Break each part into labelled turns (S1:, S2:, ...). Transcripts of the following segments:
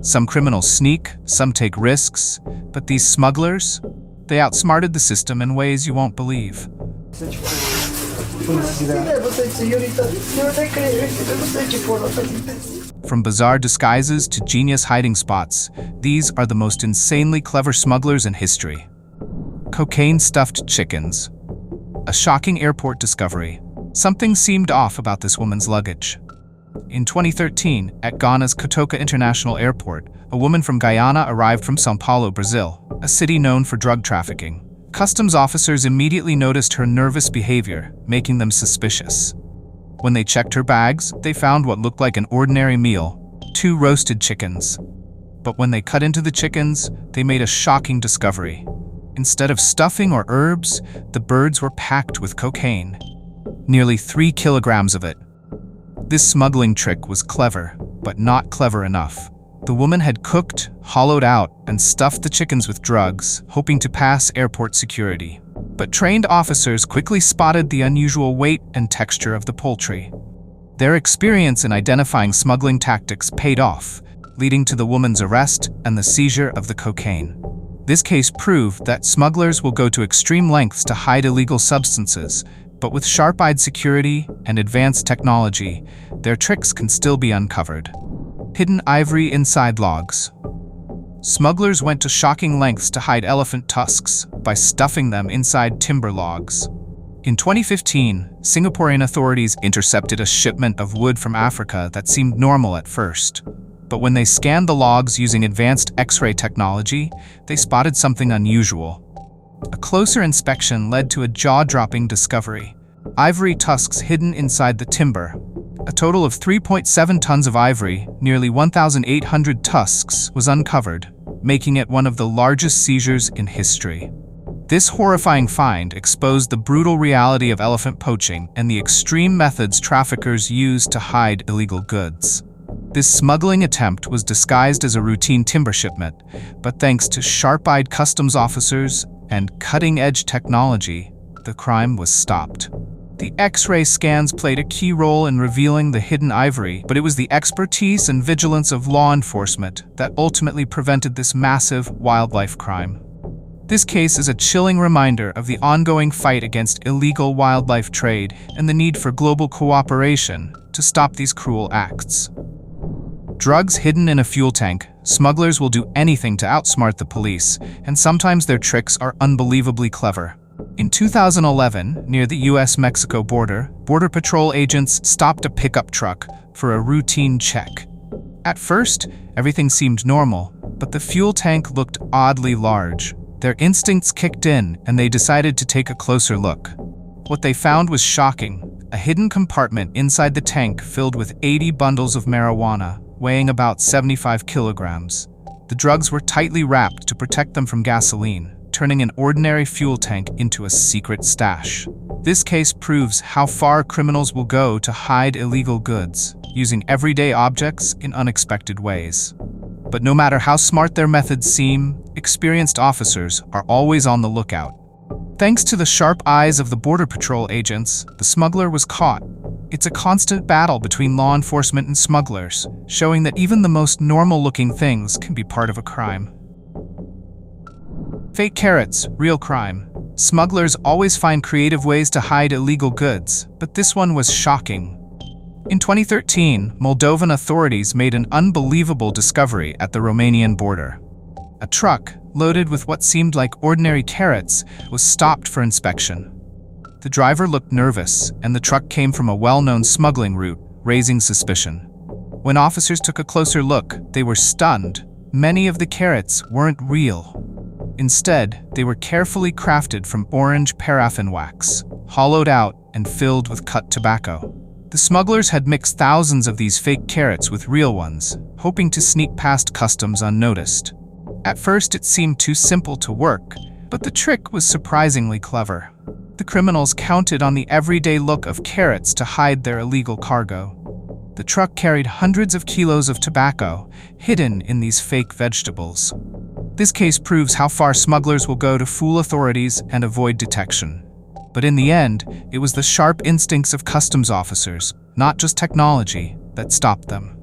S1: Some criminals sneak, some take risks, but these smugglers, they outsmarted the system in ways you won't believe. From bizarre disguises to genius hiding spots, these are the most insanely clever smugglers in history. Cocaine-stuffed chickens. A shocking airport discovery. Something seemed off about this woman's luggage. In 2013, at Ghana's Kotoka International Airport, a woman from Guyana arrived from São Paulo, Brazil, a city known for drug trafficking. Customs officers immediately noticed her nervous behavior, making them suspicious. When they checked her bags, they found what looked like an ordinary meal, 2 roasted chickens. But when they cut into the chickens, they made a shocking discovery. Instead of stuffing or herbs, the birds were packed with cocaine. Nearly 3 kilograms of it. This smuggling trick was clever, but not clever enough. The woman had cooked, hollowed out, and stuffed the chickens with drugs, hoping to pass airport security. But trained officers quickly spotted the unusual weight and texture of the poultry. Their experience in identifying smuggling tactics paid off, leading to the woman's arrest and the seizure of the cocaine. This case proved that smugglers will go to extreme lengths to hide illegal substances, but with sharp-eyed security and advanced technology, their tricks can still be uncovered. Hidden ivory inside logs. Smugglers went to shocking lengths to hide elephant tusks by stuffing them inside timber logs. In 2015, Singaporean authorities intercepted a shipment of wood from Africa that seemed normal at first. But when they scanned the logs using advanced X-ray technology, they spotted something unusual. A closer inspection led to a jaw-dropping discovery: ivory tusks hidden inside the timber. A total of 3.7 tons of ivory, nearly 1,800 tusks, was uncovered, making it one of the largest seizures in history. This horrifying find exposed the brutal reality of elephant poaching and the extreme methods traffickers use to hide illegal goods. This smuggling attempt was disguised as a routine timber shipment, but thanks to sharp-eyed customs officers and cutting-edge technology, the crime was stopped. The X-ray scans played a key role in revealing the hidden ivory, but it was the expertise and vigilance of law enforcement that ultimately prevented this massive wildlife crime. This case is a chilling reminder of the ongoing fight against illegal wildlife trade and the need for global cooperation to stop these cruel acts. Drugs hidden in a fuel tank, smugglers will do anything to outsmart the police, and sometimes their tricks are unbelievably clever. In 2011, near the US-Mexico border, Border Patrol agents stopped a pickup truck for a routine check. At first, everything seemed normal, but the fuel tank looked oddly large. Their instincts kicked in, and they decided to take a closer look. What they found was shocking: a hidden compartment inside the tank filled with 80 bundles of marijuana, weighing about 75 kilograms. The drugs were tightly wrapped to protect them from gasoline, turning an ordinary fuel tank into a secret stash. This case proves how far criminals will go to hide illegal goods, using everyday objects in unexpected ways. But no matter how smart their methods seem, experienced officers are always on the lookout. Thanks to the sharp eyes of the Border Patrol agents, the smuggler was caught. It's a constant battle between law enforcement and smugglers, showing that even the most normal-looking things can be part of a crime. Fake carrots, real crime. Smugglers always find creative ways to hide illegal goods, but this one was shocking. In 2013, Moldovan authorities made an unbelievable discovery at the Romanian border. A truck, loaded with what seemed like ordinary carrots, was stopped for inspection. The driver looked nervous, and the truck came from a well-known smuggling route, raising suspicion. When officers took a closer look, they were stunned. Many of the carrots weren't real. Instead, they were carefully crafted from orange paraffin wax, hollowed out and filled with cut tobacco. The smugglers had mixed thousands of these fake carrots with real ones, hoping to sneak past customs unnoticed. At first, it seemed too simple to work, but the trick was surprisingly clever. The criminals counted on the everyday look of carrots to hide their illegal cargo. The truck carried hundreds of kilos of tobacco, hidden in these fake vegetables. This case proves how far smugglers will go to fool authorities and avoid detection. But in the end, it was the sharp instincts of customs officers, not just technology, that stopped them.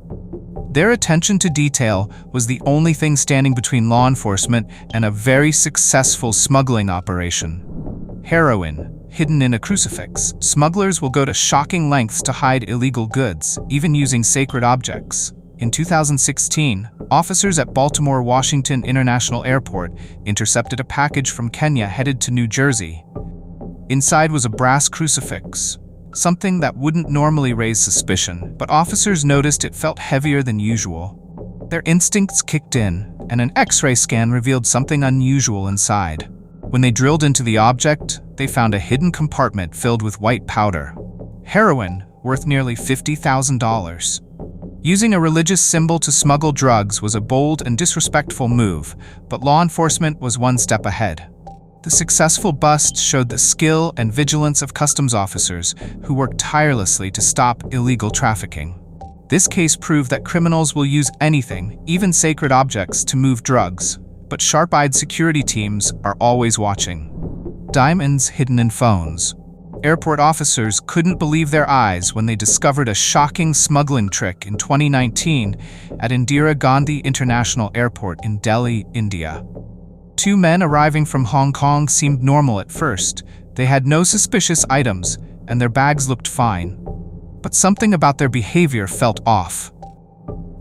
S1: Their attention to detail was the only thing standing between law enforcement and a very successful smuggling operation. Heroin, hidden in a crucifix. Smugglers will go to shocking lengths to hide illegal goods, even using sacred objects. In 2016, officers at Baltimore Washington International Airport intercepted a package from Kenya headed to New Jersey. Inside was a brass crucifix, something that wouldn't normally raise suspicion, but officers noticed it felt heavier than usual. Their instincts kicked in, and an X-ray scan revealed something unusual inside. When they drilled into the object, they found a hidden compartment filled with white powder. Heroin, worth nearly $50,000. Using a religious symbol to smuggle drugs was a bold and disrespectful move, but law enforcement was one step ahead. The successful bust showed the skill and vigilance of customs officers who worked tirelessly to stop illegal trafficking. This case proved that criminals will use anything, even sacred objects, to move drugs, but sharp-eyed security teams are always watching. Diamonds hidden in phones. Airport officers couldn't believe their eyes when they discovered a shocking smuggling trick in 2019 at Indira Gandhi International Airport in Delhi, India. Two men arriving from Hong Kong seemed normal at first. They had no suspicious items, and their bags looked fine. But something about their behavior felt off.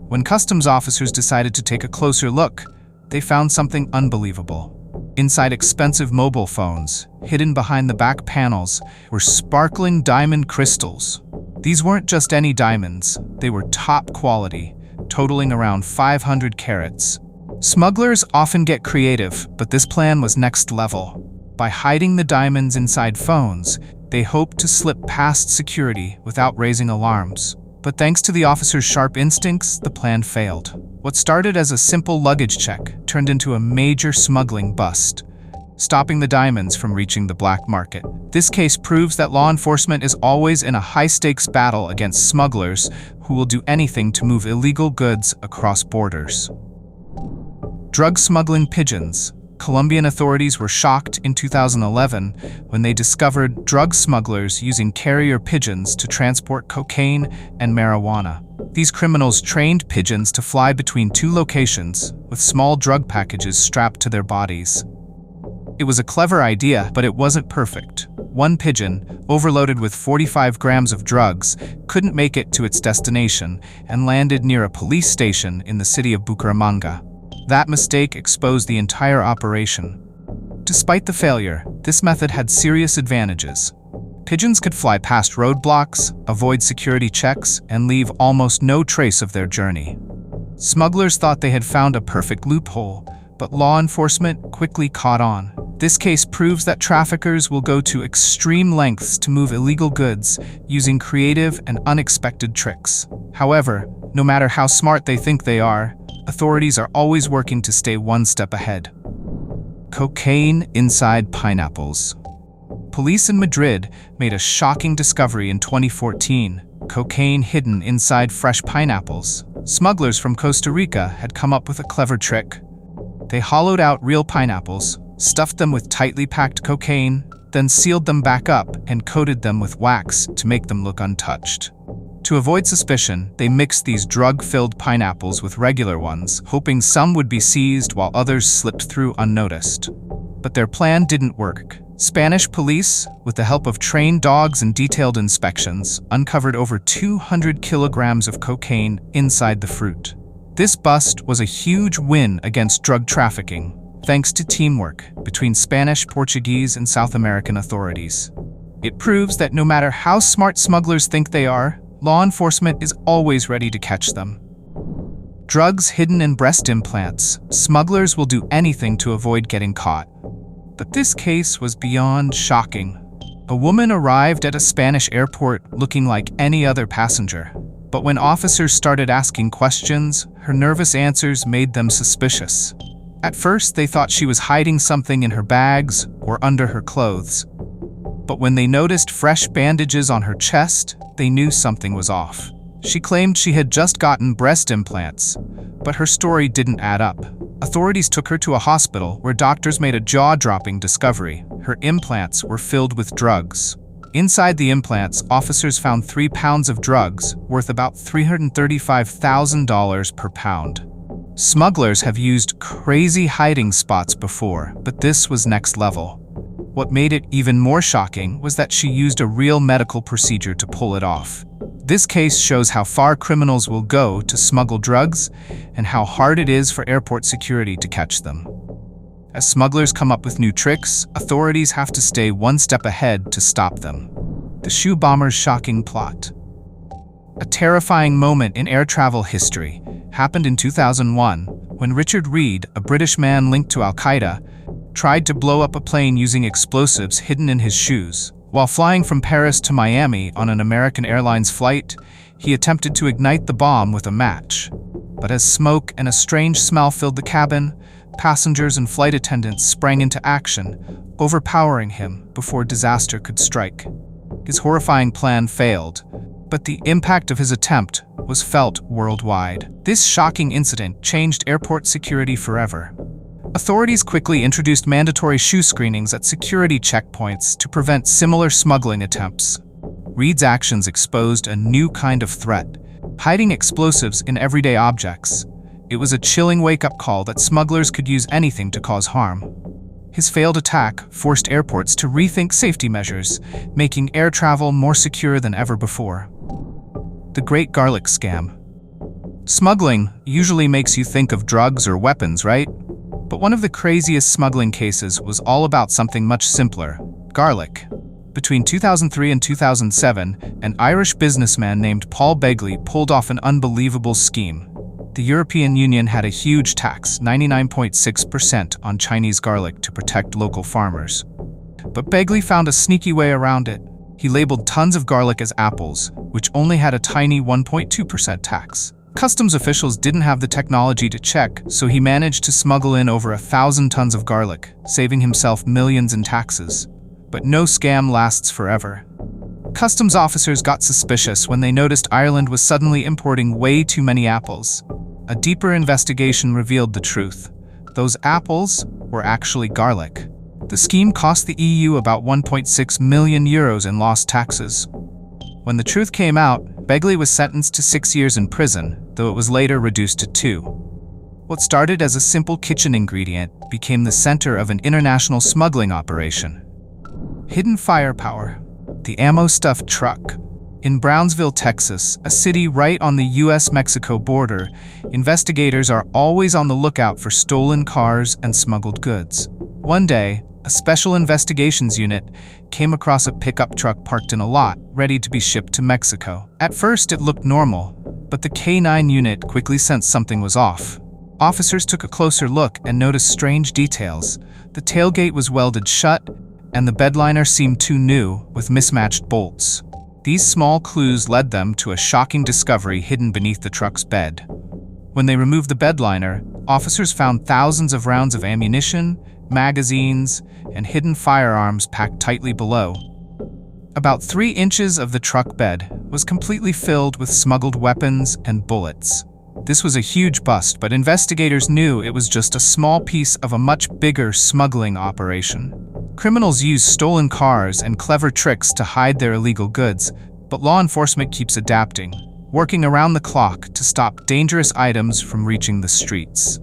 S1: When customs officers decided to take a closer look, they found something unbelievable. Inside expensive mobile phones, hidden behind the back panels, were sparkling diamond crystals. These weren't just any diamonds, they were top quality, totaling around 500 carats. Smugglers often get creative, but this plan was next level. By hiding the diamonds inside phones, they hoped to slip past security without raising alarms. But thanks to the officers' sharp instincts, the plan failed. What started as a simple luggage check turned into a major smuggling bust, stopping the diamonds from reaching the black market. This case proves that law enforcement is always in a high-stakes battle against smugglers who will do anything to move illegal goods across borders. Drug smuggling pigeons. Colombian authorities were shocked in 2011 when they discovered drug smugglers using carrier pigeons to transport cocaine and marijuana. These criminals trained pigeons to fly between two locations with small drug packages strapped to their bodies. It was a clever idea, but it wasn't perfect. One pigeon, overloaded with 45 grams of drugs, couldn't make it to its destination and landed near a police station in the city of Bucaramanga. That mistake exposed the entire operation. Despite the failure, this method had serious advantages. Pigeons could fly past roadblocks, avoid security checks, and leave almost no trace of their journey. Smugglers thought they had found a perfect loophole, but law enforcement quickly caught on. This case proves that traffickers will go to extreme lengths to move illegal goods using creative and unexpected tricks. However, no matter how smart they think they are, authorities are always working to stay one step ahead. Cocaine inside pineapples. Police in Madrid made a shocking discovery in 2014. Cocaine hidden inside fresh pineapples. Smugglers from Costa Rica had come up with a clever trick. They hollowed out real pineapples, stuffed them with tightly packed cocaine, then sealed them back up and coated them with wax to make them look untouched. To avoid suspicion, they mixed these drug-filled pineapples with regular ones, hoping some would be seized while others slipped through unnoticed. But their plan didn't work. Spanish police, with the help of trained dogs and detailed inspections, uncovered over 200 kilograms of cocaine inside the fruit. This bust was a huge win against drug trafficking, thanks to teamwork between Spanish, Portuguese, and South American authorities. It proves that no matter how smart smugglers think they are, law enforcement is always ready to catch them. Drugs hidden in breast implants. Smugglers will do anything to avoid getting caught. But this case was beyond shocking. A woman arrived at a Spanish airport looking like any other passenger. But when officers started asking questions, her nervous answers made them suspicious. At first, they thought she was hiding something in her bags or under her clothes. But when they noticed fresh bandages on her chest, they knew something was off. She claimed she had just gotten breast implants, but her story didn't add up. Authorities took her to a hospital where doctors made a jaw-dropping discovery. Her implants were filled with drugs. Inside the implants, officers found 3 pounds of drugs, worth about $335,000 per pound. Smugglers have used crazy hiding spots before, but this was next level. What made it even more shocking was that she used a real medical procedure to pull it off. This case shows how far criminals will go to smuggle drugs and how hard it is for airport security to catch them. As smugglers come up with new tricks, authorities have to stay one step ahead to stop them. The shoe bomber's shocking plot. A terrifying moment in air travel history happened in 2001 when Richard Reed, a British man linked to Al-Qaeda, tried to blow up a plane using explosives hidden in his shoes. While flying from Paris to Miami on an American Airlines flight, he attempted to ignite the bomb with a match. But as smoke and a strange smell filled the cabin, passengers and flight attendants sprang into action, overpowering him before disaster could strike. His horrifying plan failed, but the impact of his attempt was felt worldwide. This shocking incident changed airport security forever. Authorities quickly introduced mandatory shoe screenings at security checkpoints to prevent similar smuggling attempts. Reed's actions exposed a new kind of threat, hiding explosives in everyday objects. It was a chilling wake-up call that smugglers could use anything to cause harm. His failed attack forced airports to rethink safety measures, making air travel more secure than ever before. The Great Garlic Scam. Smuggling usually makes you think of drugs or weapons, right? But one of the craziest smuggling cases was all about something much simpler: garlic. Between 2003 and 2007, an Irish businessman named Paul Begley pulled off an unbelievable scheme. The European Union had a huge tax, 99.6% on Chinese garlic to protect local farmers. But Begley found a sneaky way around it. He labeled tons of garlic as apples, which only had a tiny 1.2% tax. Customs officials didn't have the technology to check, so he managed to smuggle in over 1,000 tons of garlic, saving himself millions in taxes. But no scam lasts forever. Customs officers got suspicious when they noticed Ireland was suddenly importing way too many apples. A deeper investigation revealed the truth. Those apples were actually garlic. The scheme cost the EU about €1.6 million in lost taxes. When the truth came out, Begley was sentenced to 6 years in prison, though it was later reduced to 2. What started as a simple kitchen ingredient became the center of an international smuggling operation. Hidden firepower. The ammo-stuffed truck. In Brownsville, Texas, a city right on the US-Mexico border, investigators are always on the lookout for stolen cars and smuggled goods. One day, a special investigations unit came across a pickup truck parked in a lot, ready to be shipped to Mexico. At first, it looked normal, but the K9 unit quickly sensed something was off. Officers took a closer look and noticed strange details. The tailgate was welded shut, and the bedliner seemed too new, with mismatched bolts. These small clues led them to a shocking discovery hidden beneath the truck's bed. When they removed the bedliner, officers found thousands of rounds of ammunition, magazines, and hidden firearms packed tightly below. About 3 inches of the truck bed was completely filled with smuggled weapons and bullets. This was a huge bust, but investigators knew it was just a small piece of a much bigger smuggling operation. Criminals use stolen cars and clever tricks to hide their illegal goods, but law enforcement keeps adapting, working around the clock to stop dangerous items from reaching the streets.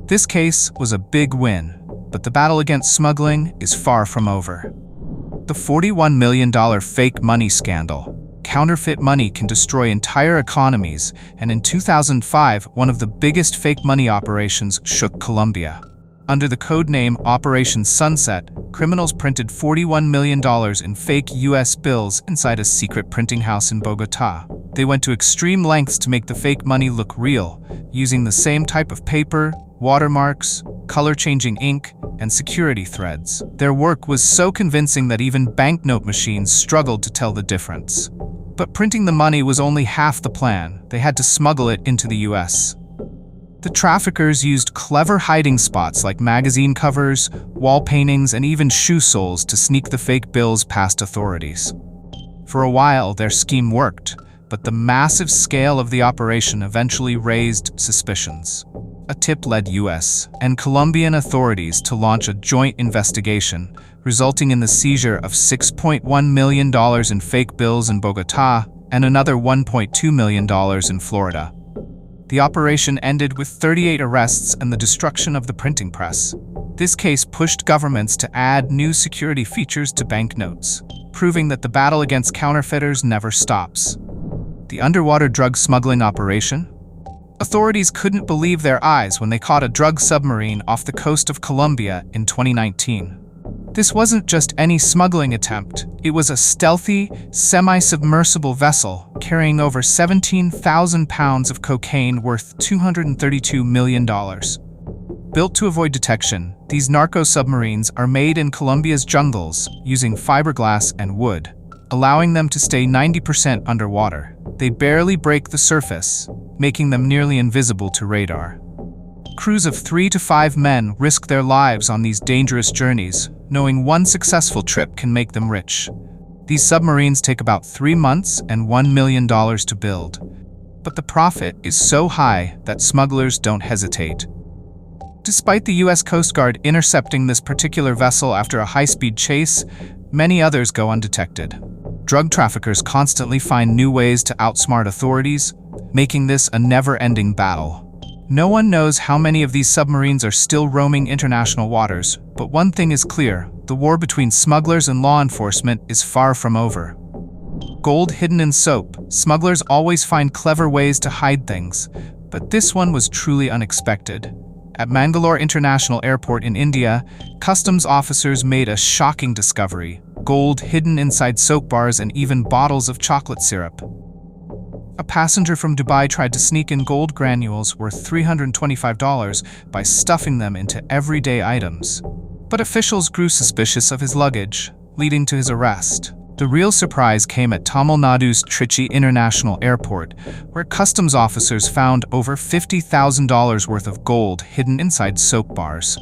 S1: This case was a big win, but the battle against smuggling is far from over. The $41 million fake money scandal. Counterfeit money can destroy entire economies, and in 2005, one of the biggest fake money operations shook Colombia. Under the code name Operation Sunset, criminals printed $41 million in fake U.S. bills inside a secret printing house in Bogotá. They went to extreme lengths to make the fake money look real, using the same type of paper, watermarks, color-changing ink, and security threads. Their work was so convincing that even banknote machines struggled to tell the difference. But printing the money was only half the plan. They had to smuggle it into the U.S. The traffickers used clever hiding spots like magazine covers, wall paintings, and even shoe soles to sneak the fake bills past authorities. For a while, their scheme worked, but the massive scale of the operation eventually raised suspicions. A tip led US and Colombian authorities to launch a joint investigation, resulting in the seizure of $6.1 million in fake bills in Bogotá and another $1.2 million in Florida. The operation ended with 38 arrests and the destruction of the printing press. This case pushed governments to add new security features to banknotes, proving that the battle against counterfeiters never stops. The underwater drug smuggling operation? Authorities couldn't believe their eyes when they caught a drug submarine off the coast of Colombia in 2019. This wasn't just any smuggling attempt. It was a stealthy, semi-submersible vessel carrying over 17,000 pounds of cocaine worth $232 million. Built to avoid detection, these narco-submarines are made in Colombia's jungles using fiberglass and wood, allowing them to stay 90% underwater. They barely break the surface, making them nearly invisible to radar. Crews of 3 to 5 men risk their lives on these dangerous journeys, knowing one successful trip can make them rich. These submarines take about 3 months and $1 million to build. But the profit is so high that smugglers don't hesitate. Despite the US Coast Guard intercepting this particular vessel after a high-speed chase, many others go undetected. Drug traffickers constantly find new ways to outsmart authorities, making this a never-ending battle. No one knows how many of these submarines are still roaming international waters, but one thing is clear: the war between smugglers and law enforcement is far from over. Gold hidden in soap. Smugglers always find clever ways to hide things, but this one was truly unexpected. At Mangalore International Airport in India, customs officers made a shocking discovery: gold hidden inside soap bars and even bottles of chocolate syrup. A passenger from Dubai tried to sneak in gold granules worth $325 by stuffing them into everyday items. But officials grew suspicious of his luggage, leading to his arrest. The real surprise came at Tamil Nadu's Trichy International Airport, where customs officers found over $50,000 worth of gold hidden inside soap bars.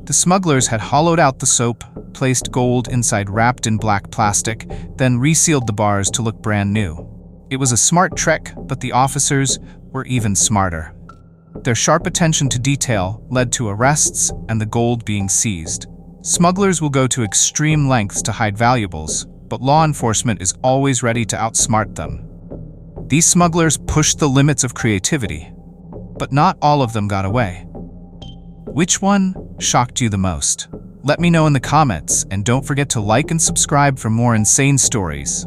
S1: The smugglers had hollowed out the soap, placed gold inside wrapped in black plastic, then resealed the bars to look brand new. It was a smart trick, but the officers were even smarter. Their sharp attention to detail led to arrests and the gold being seized. Smugglers will go to extreme lengths to hide valuables, but law enforcement is always ready to outsmart them. These smugglers pushed the limits of creativity, but not all of them got away. Which one shocked you the most? Let me know in the comments, and don't forget to like and subscribe for more insane stories.